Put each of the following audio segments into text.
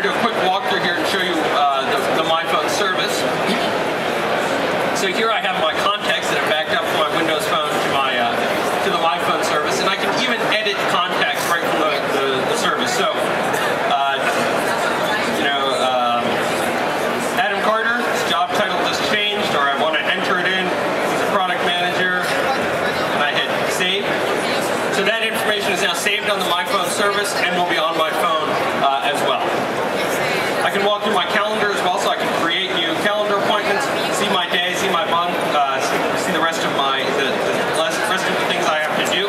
do a quick walkthrough here and show you the MyPhone service. So here I have my contacts that are backed up from my Windows Phone to the MyPhone service, and I can even edit contacts right from the service. So, Adam Carter, his job title just changed, or I want to enter it in. He's a product manager, and I hit save. So that information is now saved on the MyPhone service and will be on my phone as well. I can walk through my calendar as well, so I can create new calendar appointments, see my day, see my month, see the rest of rest of the things I have to do,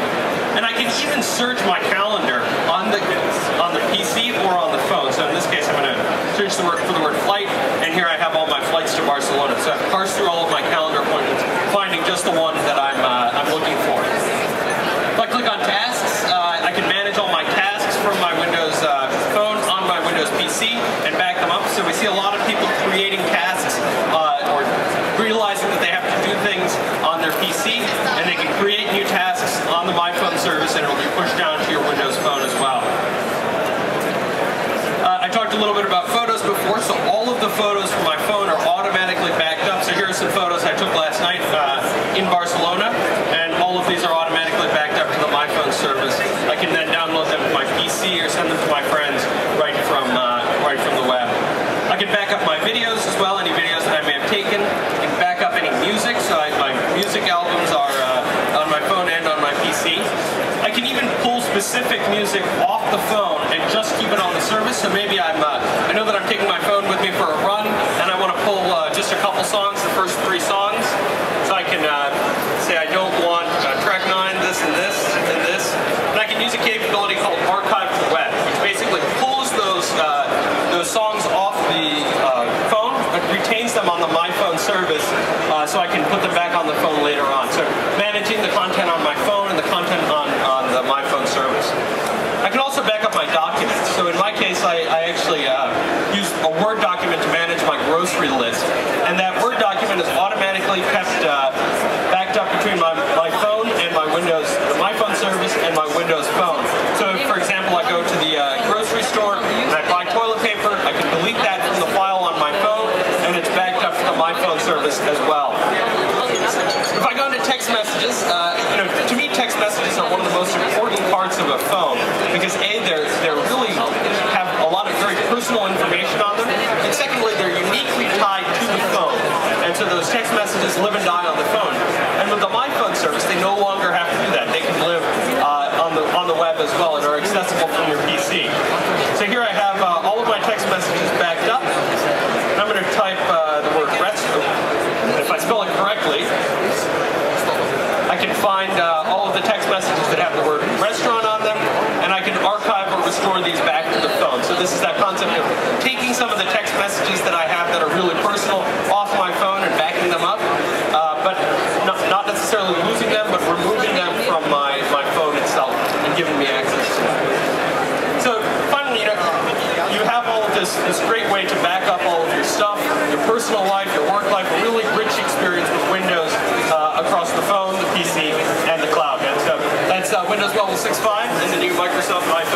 and I can even search my calendar on the PC or on the phone. So in this case, I'm going to search for the word flight, and here I have all my flights to Barcelona. So I've parsed through all of my calendar appointments, finding just the one that I'm looking for. If I click on tasks, I can manage all my tasks from my Windows phone on my Windows PC and back them up. So we see a lot of people creating tasks or realizing that they have to do things on their PC, and they can create new tasks on the MyPhone service, and it will be pushed down to your Windows Phone as well. I talked a little bit about photos before, so all of the photos from my phone are automatically backed up. So here are some photos I took last night in Barcelona, and all of these are automatically backed up to the MyPhone service. I can then download them to my PC or send them to my friends right from the web. I can back up my videos as well, any videos that I may have taken. I can back up any music, so my music albums are on my phone and on my PC. I can even pull specific music off the phone and just keep it on the service. So maybe I know that I'm taking my phone with me for a run, and I want to pull just a couple songs, the first 3 songs. So I can say I don't want track 9, this and this and this. And I can use a capability called Archive to Web, which basically pulls those songs off the phone, but retains them on the MyPhone service, so I can put them back on the phone later on. So managing the content on my phone and the content on the MyPhone service. I can also back up my documents. So in my case, I actually use a Word document to manage my grocery list, and that Word document is automatically kept backed up between my phone and my MyPhone service and my Windows Phone. So if, for example, I go to the grocery store and I buy toilet paper, I can delete that from the file on my phone, and it's backed up to the MyPhone service as well. If I go into text messages, to me text messages are one of the most important parts of a phone, because A, they really have a lot of very personal information on them, and secondly, they're uniquely tied to the phone, and so those text messages live and die on the phone. And with the MyPhone service, they no longer have to do that. They can live on the web as well and are accessible from your PC. So here I have all of my text messages backed up. I'm going to type the word restaurant. If I spell it correctly, I can find all of the text messages that have the word restaurant on them, and I can archive or restore these back to the phone. So this is that concept of taking some of the text messages that I have that are really personal off my phone and backing them up, but not necessarily losing them, but removing them from my phone itself and giving me access to them. So finally, you have all of this great way to back up all of your stuff, your personal life, your work life, a really rich experience with Windows across the phone, the PC, and the cloud. And so that's Windows Level 6.5 and the new Microsoft MyPhone.